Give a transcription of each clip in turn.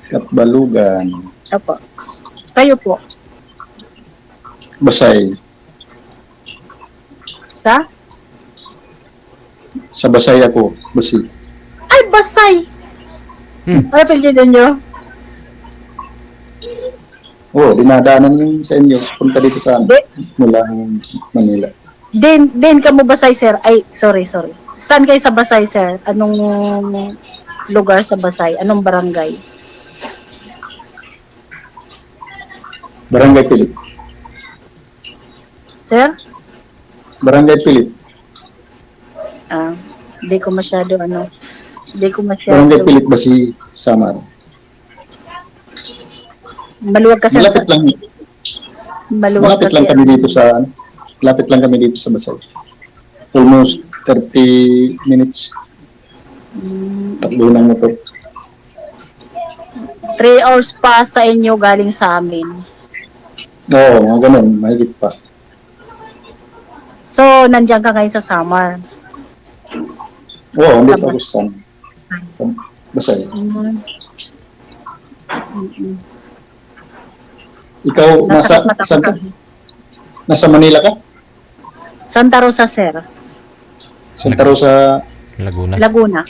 Katbalugan. Opo. Kayo po? Basay. Sa? Sa Basay ako. Basi. Ay, Basay! Ano apelyido nyo? Oo, dinadaanan yung sa inyo. Punta dito sa Di, mula Manila. din ka mo Basay, sir? Ay, sorry. Saan kayo sa Basay, sir? Anong lugar sa Basay? Anong barangay? Barangay Pilit. Sir? Barangay Pilit. Ah, hindi ko masyado Barangay Pilit Basi, Samar. Maluwag kasi Malapit lang. Malapit lang kami dito sa Malapit lang kami dito sa Basay. Almost 30 minutes. Takbo ng motor. 3 hours pa sa inyo galing sa amin. Oo, mga ganun. Mahigit pa. So, nandiyan ka ngayon sa Samar. Oo, dito ako sa Basay. Ikaw, saan ka? Nasa Manila ka? Santa Rosa, sir. Santa Rosa, Laguna.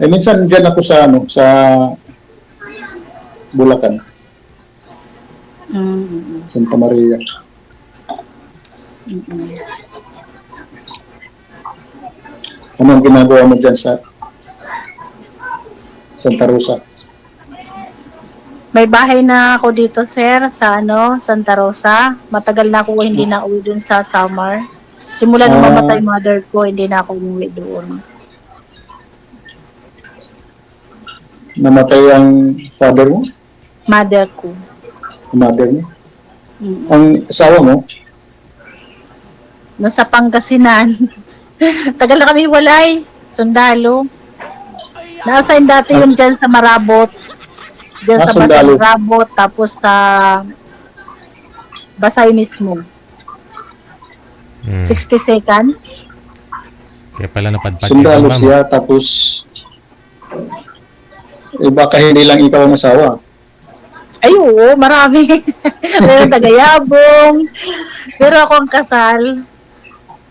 Eh, minsan dyan ako sa Bulacan. Santa Maria. Ano ang ginagawa mo dyan sa Santa Rosa? May bahay na ako dito, sir, sa Santa Rosa. Matagal na ako hindi na uwi dun sa Samar. Simula nung mamatay mother ko, hindi na ako umuwi doon. Namatay ang father mo? Mother ko. Mother mo? Ang asawa mo? Nasa Pangasinan. Tagal na kami walay. Sundalo. Na-assign dati yun dyan sa Marabot. Diyan sa Basay Marabot. Tapos sa Basay mismo. 62nd. Kaya pala napadpad Sundalo siya, tapos baka hindi lang ikaw ang asawa. Ay, oo, marami. Meron tagayabong. Pero ako ang kasal.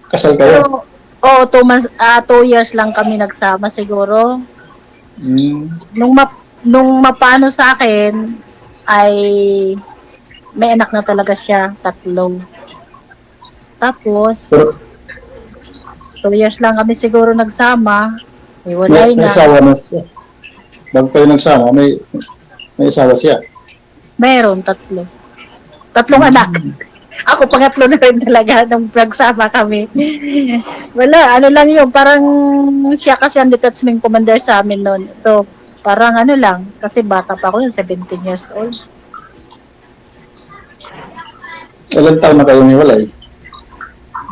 Kasal kayo? Pero, oo, 2 years lang kami nagsama siguro. Nung mapano sa akin, ay may anak na talaga siya, 3. Tapos, 2 years lang kami siguro nagsama. Iwalay na. May asawa na siya. Bago kayo nagsama, may asawa siya. Meron, 3. 3 anak. Ako, pangatlo na rin talaga nung nagsama kami. Wala, ano lang yun, parang siya kasi ang detachment commander sa amin noon. So, parang ano lang, kasi bata pa ako yun, 17 years old. Ilang taon na kayo niwalay?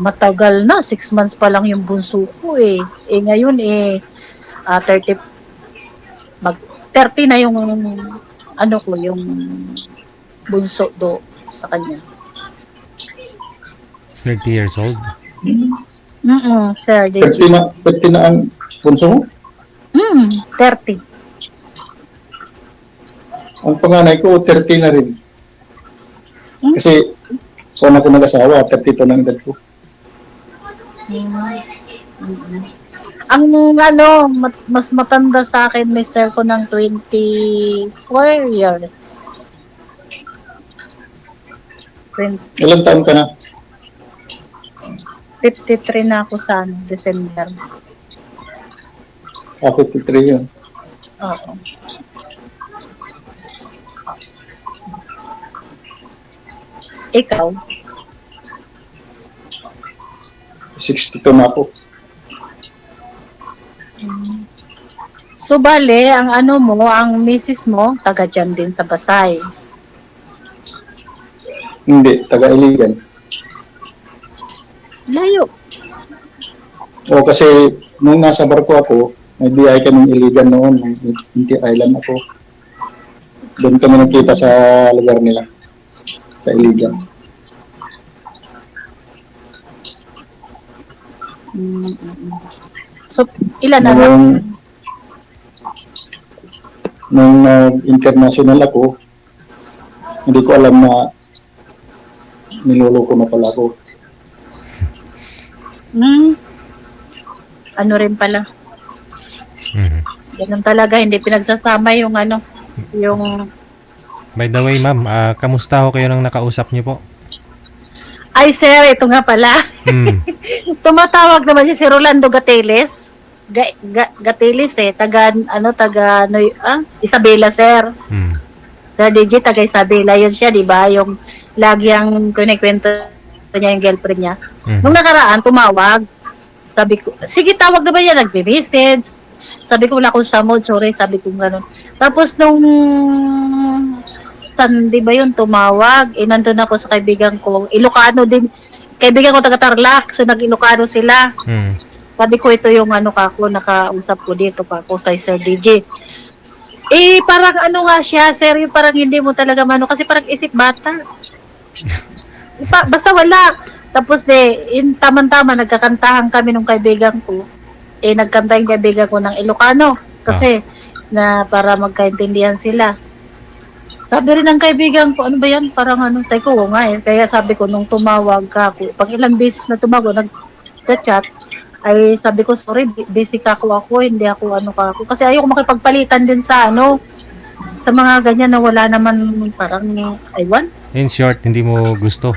Matagal na, 6 months pa lang yung bunso ko eh. Eh ngayon 30 na yung yung bunso sa kanya. 30 years old? Sir, 30 na ang bunso mo? 30. Ang panganay ko, 30 na rin. Kasi, kung ako nag-asawa, 32 na ang edad ko. Ang mas matanda sa akin, mister ko ng 24 years. Ilang taon ka na? 53 na ako sa December. 53 yun. Oo. Ikaw? 62 na ako. So, bale, ang ang misis mo, taga dyan din sa Basay. Hindi, taga-Iligan. Layo. O kasi, nung nasa barko ako, may biyay kaming Iligan noon, Inti Island ako. Doon kami nakita sa lugar nila, sa Iligan. Mm, mm, mm. So, ilan na lang? Nung international ako, hindi ko alam na niloloko na pala ako. Ano rin pala. Mhm. Ganun talaga, hindi pinagsasama yung ano, yung... By the way, ma'am, kamusta ho kayo nang nakausap niyo po? Ay, sir, ito nga pala. Hmm. Tumatawag naman si Rolando Gateles. Gateles taga Isabela, sir. Hmm. Sir DJ, taga Isabela yun siya, di ba? Yung lagi ang kunikwento niya yung girlfriend niya. Mhm. Nung nakaraan, tumawag. Sabi ko, sige, tawag naman yan, nagbe-message. Sabi ko, wala akong sa mood, sorry, sabi ko gano'n. Tapos nung Sunday ba yun, tumawag. Nandun ako sa kaibigan ko. Ilocano din. Kaibigan ko taga-Tarlac. So, nag-Ilocano sila. Hmm. Sabi ko, ito yung nakausap ko dito pa ako kay Sir DJ. Parang ano nga siya, sir, yung parang hindi mo talaga kasi parang isip bata. Basta wala. Tapos in tamang-tama, nagkakantahan kami nung kaibigan ko. Nagkanta yung kaibigan ko ng Ilocano. Kasi, na para magkaintindihan sila. Sabi rin ng kaibigan ko, ano ba yan? Parang sabi ko, nga Kaya sabi ko, nung tumawag ka ako, pag ilang beses na tumawag, nag-chat, ay sabi ko, sorry, busy ka ako, hindi ako ako. Kasi ayoko makipagpalitan din sa sa mga ganyan na wala naman parang, aywan. In short, hindi mo gusto.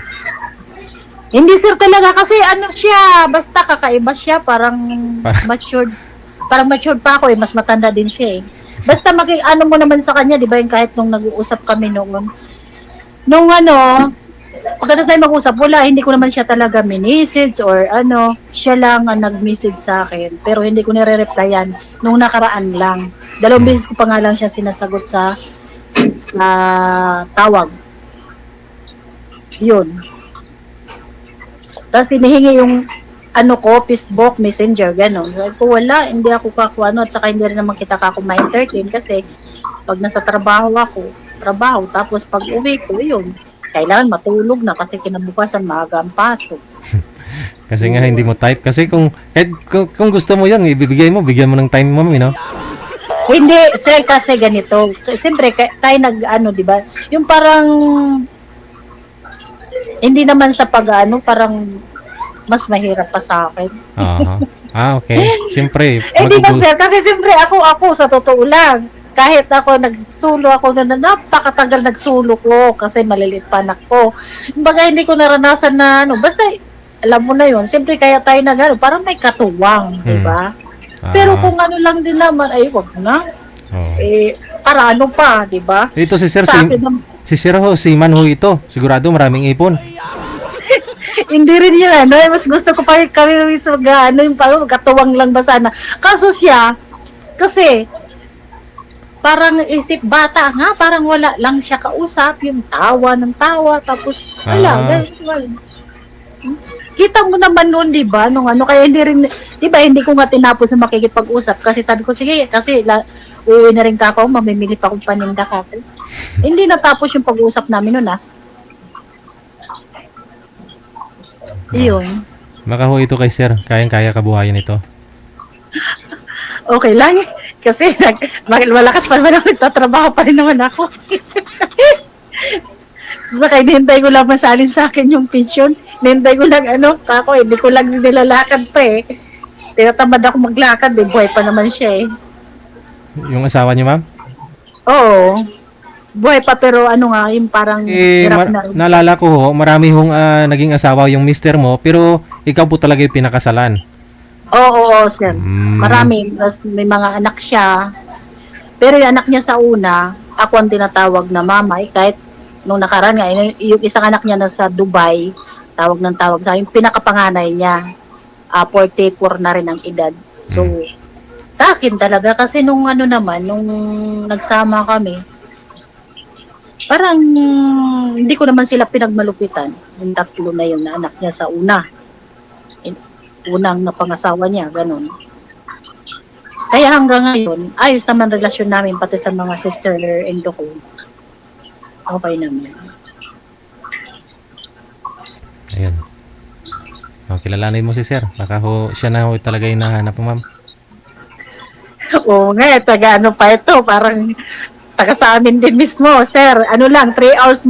Hindi sir talaga, kasi siya, basta kakaiba siya, parang matured. Parang matured pa ako mas matanda din siya Basta mo naman sa kanya, di ba yung kahit nung nag-uusap kami noon. Nung pagkatapos tayo mag-usap, hindi ko naman siya talaga minessage or siya lang ang nag-message sa akin. Pero hindi ko nire-replyan nung nakaraan lang. 2 beses ko pa nga lang siya sinasagot sa tawag. Yun. Tapos hinihingi yung Facebook, Messenger, gano'n. Sabi ko, wala, hindi ako at saka hindi rin naman kita ma-entertain kasi pag nasa trabaho, tapos pag uwi ko, yun, kailangan matulog na kasi kinabukasan maaga ang pasok. Kasi nga hindi mo type. Kasi kung gusto mo yan, bigyan mo ng time mo, Hindi, sir, kasi ganito. Siyempre, tayo di ba? Yung parang, hindi naman sa parang, mas mahirap pa sa akin. Okay. Siyempre. Di ba sir? Kasi siyempre ako sa totoo lang. Kahit ako nagsulo ako na napakatagal nagsulo ko kasi maliliit pa anak ko. Kumbaga hindi ko naranasan na basta alam mo na yun. Siyempre kaya tayo parang may katuwang, di ba? Pero kung lang din naman, ay wag na. Para pa, di ba? Ito si Sir, si Manho ito. Sigurado maraming ipon. Hindi rin yun, mas gusto ko pa kami yung parang magkatuwang lang ba sana. Kaso siya, kasi, parang isip bata nga, parang wala lang siya kausap, yung tawa ng tawa, tapos, ganun. Kita mo naman noon, di ba? Kaya hindi rin, di ba, hindi ko nga tinapos na makikipag-usap, kasi sabi ko, sige, kasi, uuwi na rin ka ako, mamimili pa akong paninda ka ako. Hindi natapos yung pag-uusap namin noon, Iyon. Makaho ito kay Sir. Kayang-kaya kabuhayan ito. Okay lang. Kasi malakas pa naman ako. Nagtatrabaho pa rin naman ako. Saka hinihintay ko lang masalin sa akin yung pension. Hinihintay ko lang hindi ko lang nilalakad pa Tinatamad ako maglakad buhay pa naman siya Yung asawa niyo, ma'am? Oo. Buhay pa pero yung parang hirap na. Naalala ko marami hong naging asawa yung mister mo, pero ikaw po talaga yung pinakasalan. Oo, sir. Marami. May mga anak siya. Pero yung anak niya sa una, ako ang tinatawag na mama. Kahit nung nakaraan nga, yung isang anak niya nasa Dubai, tawag sa akin, pinakapanganay niya. 44 na rin ang edad. So, sa akin talaga, kasi nung nung nagsama kami, parang hindi ko naman sila pinagmalupitan. Yung 3 na yun na anak niya sa una. Unang napangasawa niya, ganun. Kaya hanggang ngayon, ayos naman relasyon namin pati sa mga sister-in-law ko. Okay naman. Ayan. kilalanin mo si sir. Baka ho, siya na ho talaga yung nahanap mo, ma'am. Oo nga, taga ano pa ito, parang taga sa amin din mismo. Sir, ano lang, 3 hours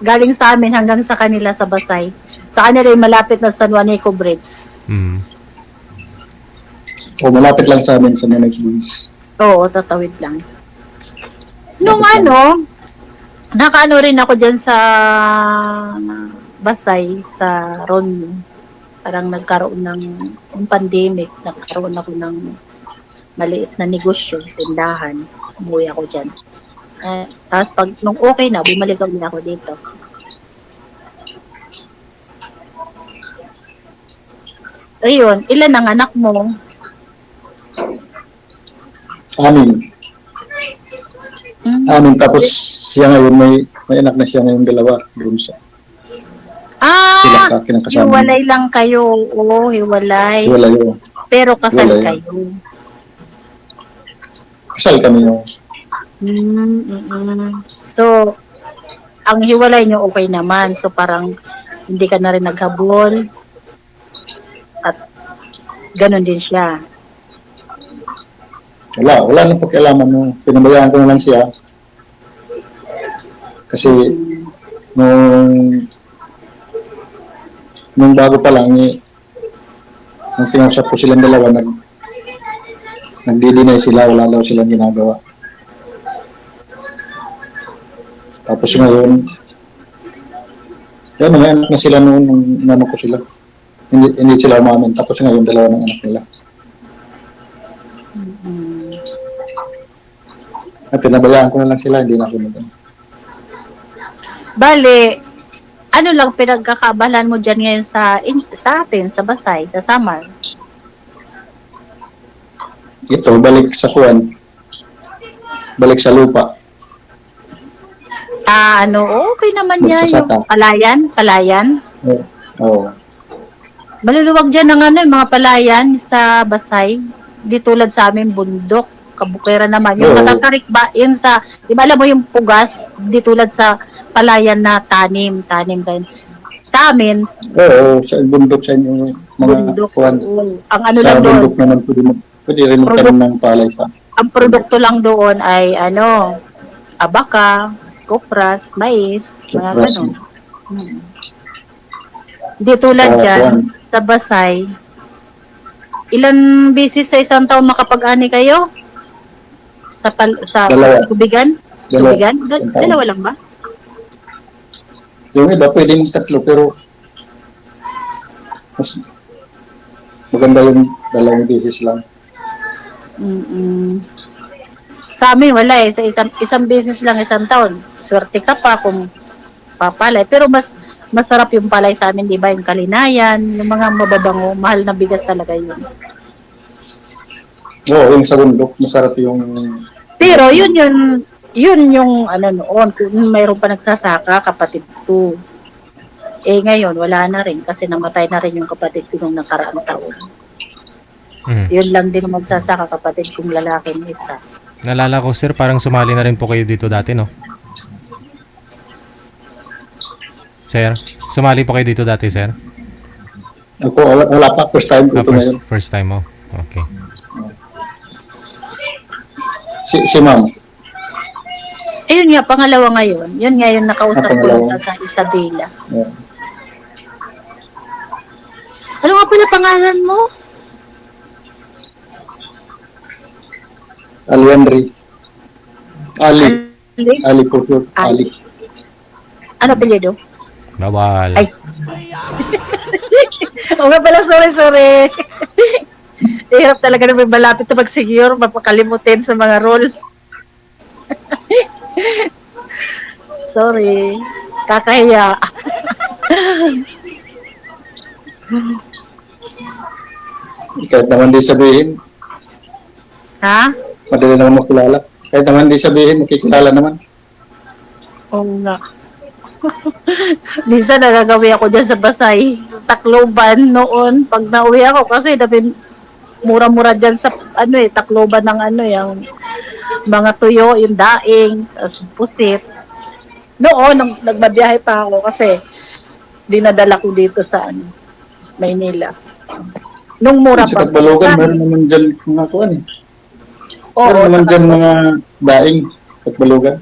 galing sa amin hanggang sa kanila sa Basay. Sa kanila yung malapit na San Juanico Bridge. Mm. O malapit lang sa amin sa Nenay Queens. Oo, tatawid lang. Nung Malapit lang. ano, nakaano rin ako dyan sa Basay, sa Ron. Parang nagkaroon ng pandemic, nagkaroon ako ng maliit na negosyo, tindahan. Umuwi ako dyan. Tapos nung okay na, bumalik ako dito. Ayun, ilan ang anak mo? 6. Hmm. 6, tapos siya ngayon, may anak na siya ngayon 2, doon sa sila Ah, sa akin ang kasama. hiwalay lang kayo. Oo, hiwalay. Wala yun. Pero kasal Hiwalay. kayo. Kasal kami yung So, ang hiwalay nyo okay naman. So, parang hindi ka na rin naghabol. At ganun din siya. wala nang pakialaman mo. Pinabayaan ko na lang siya. Kasi nung bago pa lang, nung kinausap ko silang dalawa, nagdi-deny sila, wala daw silang ginagawa. Tapos ngayon, may anak na sila noon, nung inano ko sila. Hindi sila umamin. Tapos ngayon, 2 ng anak nila. At pinabayaan ko na lang sila, hindi na ako nag Bale, ano lang pinagkakabalan mo dyan ngayon sa atin, sa Basay, sa Samar? Ito, balik sa kuwan. Balik sa lupa. Okay naman yan. Magsasaka. Yung palayan. Oo. Maluluwag dyan ng yung mga palayan sa Basay. Di tulad sa amin, bundok, kabukera naman. Yung Oo. matatarik ba, yun sa, di ba alam mo yung pugas, di tulad sa palayan na tanim din. Sa amin, Oo, sa bundok sa inyo, mga bundok. kuwan. Ang ano Sa lang doon, bundok naman, pwede rin magkaroon ng palay pa. ang produkto lang doon ay abaka, kopras, mais, mga Kopras. ganun. Di tulad dyan, Kuwan. sa Basay, ilan beses sa isang taon makapag-ani kayo? Sa Dalawa. tubigan? Dalawa. Tubigan? Isang taon. Dalawa lang ba? Yung iba, pwedeng 3, pero mas maganda yung 2 beses lang. Sa amin wala sa isang beses lang isang taon. Swerte ka pa kung papalay. Pero masarap yung palay sa amin, di ba? Yung kalinayan, yung mga mababango, mahal na bigas talaga yun. Oo, yung sa bundok, masarap yung... Pero yun yung noon, kung mayroon pa nagsasaka, kapatid ko. Ngayon, wala na rin kasi namatay na rin yung kapatid ko nung nakaraang taon. Yun lang din ang magsasaka, kapatid kong lalaki isa. Nalala ko, sir, parang sumali na rin po kayo dito dati, no? Sir, sumali po kayo dito dati, sir? Ako, wala pa, first time ko ito ngayon. First time mo. Okay. Si ma'am. Ayun nga, pangalawa ngayon. Yun nga yung nakausap ko Pangalawa. yung taga Isabela. Yeah. Ano nga pala pangalan mo? Ali. Ali po po. Ali. Ali. Ano apelyido? Bawal. Ay. O nga pala, sorry. Hirap talaga na may malapit na mag-secure, mapakalimutin sa mga rules. Sorry. Kakahiya. Kahit naman di sabihin, Ha? madali naman makilala. Kahit naman di sabihin, makikilala naman. Oo nga. Minsan nagagawi ako dyan sa Basay. Tacloban noon. Pag nauwi ako kasi mura-mura dyan sa Tacloban ng yung mga tuyo, yung daing, tas pusit. Noon, nagbabiyahe pa ako kasi dinadala ko dito sa Maynila. Nung mura Sa pa. Katbalogan, meron naman dyan mga kuwan eh. Oo, Meron naman sa dyan mga daing Katbalogan.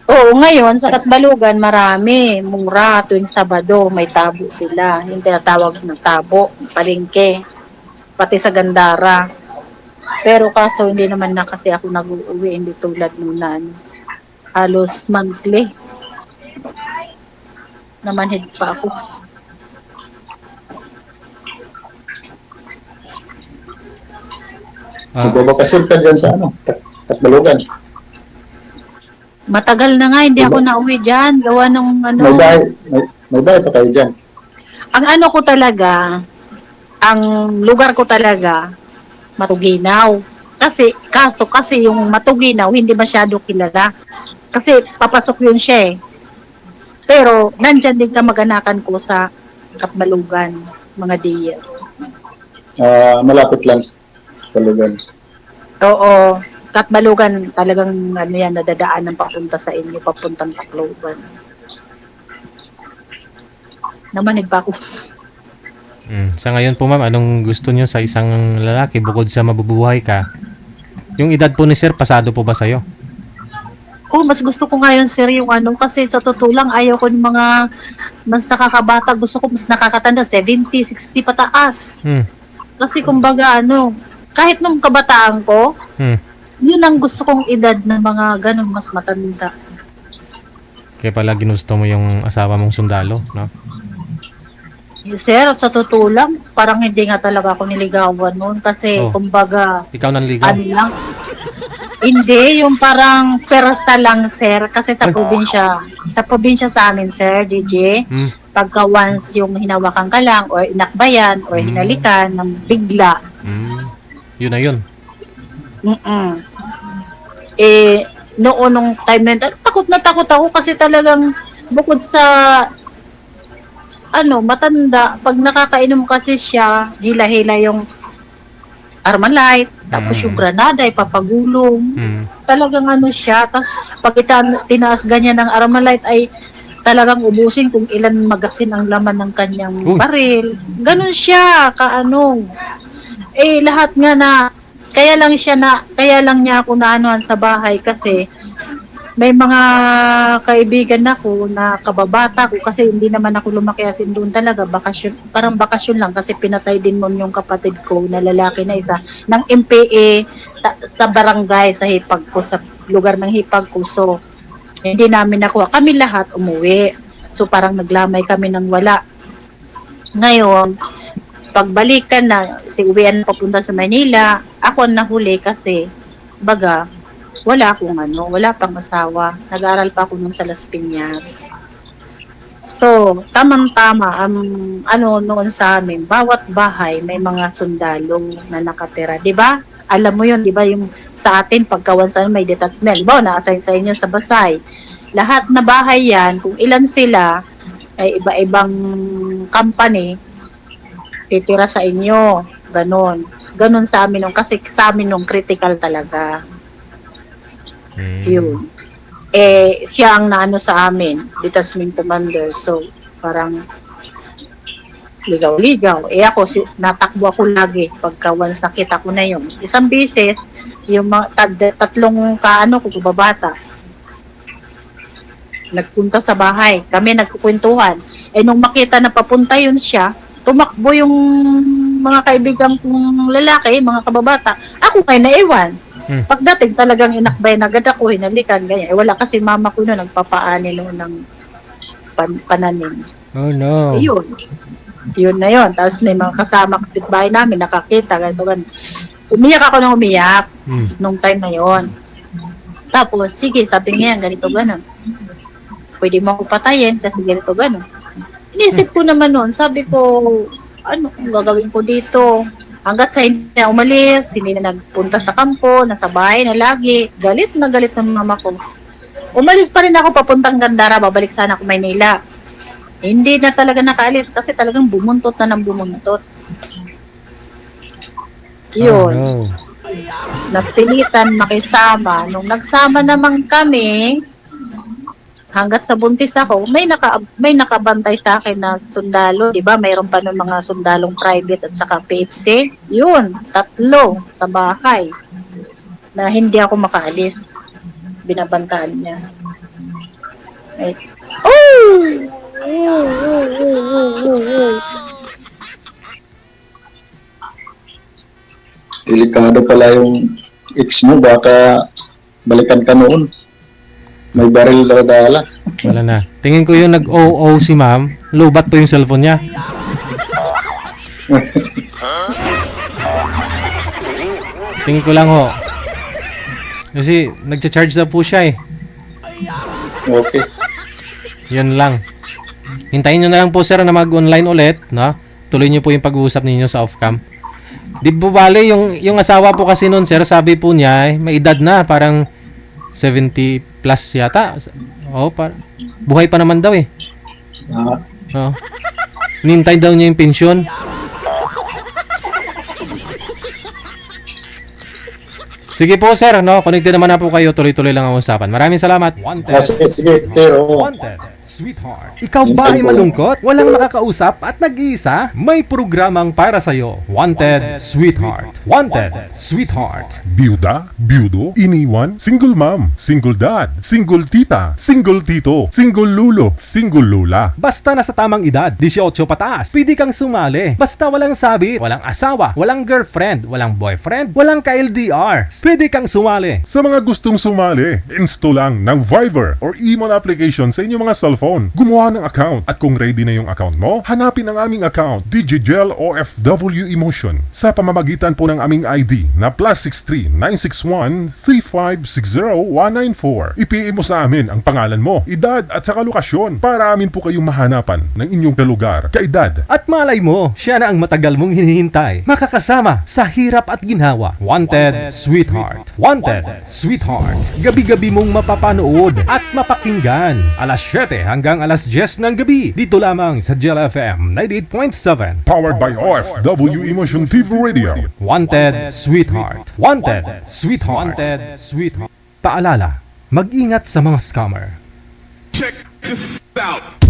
Oo, ngayon sa Katbalogan marami, mura tuwing Sabado, may tabo sila. Yung tinatawag na tabo, palengke, pati sa Gandara. Pero kaso hindi naman na kasi ako nag-uuwi, hindi tulad nung na ano, halos monthly. Namanhid pa ako. Nagbabakasyon ka dyan sa ano, Katbalogan. Matagal na nga, hindi ako Diba? nauwi dyan. Gawa nung ano. May bahay pa kayo dyan. Ang ano ko talaga, ang lugar ko talaga, Matuginaw. Kasi yung Matuginaw, hindi masyado kilala. Kasi papasok yun siya eh. Pero, nandyan din kamag-anakan ko sa Katbalogan, mga Diaz. Malapit lang sa Katbalogan. Oo, Katbalogan talagang ano yan, nadadaan ng papunta sa inyo, papuntang Tacloban. Namanid pa ako. Sa ngayon po ma'am, anong gusto niyo sa isang lalaki bukod sa mabubuhay ka? Yung edad po ni sir, pasado po ba sa'yo? Oh, mas gusto ko ngayon sir yung ano, kasi sa totoo lang ayaw ko ng mga mas nakakabata, gusto ko mas nakakatanda, 70, 60 pataas. Hmm. Kasi kumbaga ano, kahit nung kabataan ko, Hmm. yun ang gusto kong edad ng mga ganun mas matanda. Kaya pala ginusto mo yung asawa mong sundalo, no? Sir, sa totoo lang, parang hindi nga talaga ako niligawan noon kasi Oh. kumbaga, Ikaw nanligaw. ano lang, hindi, yung parang persa lang, sir, kasi sa probinsya sa amin, sir, DJ, Hmm. pagka once yung hinawakan ka lang, or inakbayan, or hinalikan ng bigla, Hmm. Yun na yun. eh, noon nung time na yun, takot na takot ako kasi talagang bukod sa ano, matanda, pag nakakainom kasi siya, hila-hila yung Armalite, tapos yung Granada, ipapagulong. Hmm. Talagang ano siya, tapos pag tinaas ganyan ng Armalite ay talagang ubusin kung ilan magasin ang laman ng kanyang Uy. baril. Ganon siya, kaano. Eh, lahat nga na, kaya lang niya ako naanuhan sa bahay kasi may mga kaibigan ako na kababata ko kasi hindi naman ako lumaki as in doon talaga, bakasyon, parang bakasyon lang kasi pinatay din mo yung kapatid ko na lalaki na isa ng MPA sa barangay sa hipag ko, sa lugar ng hipag ko. So, hindi namin nakuha. Kami lahat umuwi. So, parang naglamay kami ng wala. Ngayon, pagbalikan na, si uwian papunta sa Manila, ako ang nahuli kasi, baga, wala pang asawa. Nag-aaral pa ako nun sa Las Piñas. So, tamang-tama, ano noon sa amin, bawat bahay may mga sundalo na nakatira. 'Di ba? Alam mo yun, 'di ba, yung sa atin, pagkawan sa may detachment, ba, na-assign sa inyo sa Basay. Lahat na bahay yan, kung ilan sila, ay iba-ibang company, titira sa inyo. Ganon. Ganon sa amin nung, kasi sa amin nung critical talaga. Yun. Eh, siya ang naano sa amin, detachment commander. So, parang ligaw-ligaw. Eh ako, natakbo ako lagi pagka once nakita ko na yun. Isang beses, yung mga tatlong kaano ko, babata, nagpunta sa bahay. Kami nagkukwentuhan. Eh, nung makita na papunta yun siya, tumakbo yung mga kaibigan kong lalaki, mga kababata. Ako kayo naiwan. Pagdating talagang inakbay na agad ako, hinalikan, ganyan. Eh, wala kasi mama ko na nagpapaani noon ng pananim. Oh no. Yun na yun. Tapos may mga kasama kapitbahay namin, nakakita, ganito. Umiyak ako ng umiyak nung time na yon. Tapos, sige, sabi niya, ganito, gano'n. Pwede mo ako patayin kasi ganito, gano'n. Inisip ko naman noon, sabi ko, ano kung gagawin ko dito? Hanggat sa hindi na umalis, hindi na nagpunta sa kampo, nasa bahay na lagi, galit na galit ng mama ko. Umalis pa rin ako papuntang Gandara, babalik sana ako Maynila. Hindi na talaga nakaalis kasi talagang bumuntot na ng bumuntot. Yun. Oh, no. Napilitan makisama. Nung nagsama naman kami, hanggat sa buntis ako, may nakabantay sa akin na sundalo, 'di ba? Mayroon pa ng mga sundalong private at saka PFC. 'Yun, 3 sa bahay na hindi ako makaalis. Binabantaan niya. Ay. Delikado pala yung ex mo, baka balikan ka noon. May baril daw dala. Wala na. Tingin ko yung nag-OO si ma'am, lubat po yung cellphone niya. Tingin ko lang ho. Kasi nagcha-charge na po siya eh. Okay. Yun lang. Hintayin nyo na lang po sir na mag-online ulit, no? Tuloy nyo po yung pag-uusap ninyo sa off-cam. Di po bale, yung asawa po kasi noon sir, sabi po niya, may edad na, parang 70 plus yata. Oh, buhay pa naman daw eh. Oh. Nintay daw niya yung pensyon. Sige po sir, no? Connected naman na po kayo, tuloy-tuloy lang ang usapan. Maraming salamat. Sige, sir. Wanted, sweetheart. Ikaw ba ay malungkot? Walang makakausap at nag-iisa? May programang para sa'yo. Wanted, sweetheart. Wanted, sweetheart. Byuda, byudo, iniwan, single mom, single dad, single tita, single tito, single lulo, single lula. Basta nasa tamang edad, 18 pataas, pwede kang sumali. Basta walang sabit, walang asawa, walang girlfriend, walang boyfriend, walang ka-LDR. Pwede kang sumali. Sa mga gustong sumali, install lang ng Viber or Emon application sa inyong mga cellphone. Gumawa ng account at kung ready na yung account mo, hanapin ang aming account, Digigel OFW Emotion, sa pamamagitan po ng aming ID na +63 961 3560194. I-PM mo sa amin ang pangalan mo, edad at saka lokasyon para amin po kayong mahanapan ng inyong kalugar, kaedad. At malay mo, siya na ang matagal mong hinihintay. Makakasama sa hirap at ginhawa. Wanted, sweetheart. Wanted, sweetheart. Gabi-gabi mong mapapanood at mapakinggan. Alas 7 hanggang alas 10 ng gabi. Dito lamang sa Gel FM 98.7. Powered by OFW Emotion TV Radio. Wanted, sweetheart. Wanted, sweetheart. Wanted, sweetheart. Paalala, mag-ingat sa mga scammer. Check this out.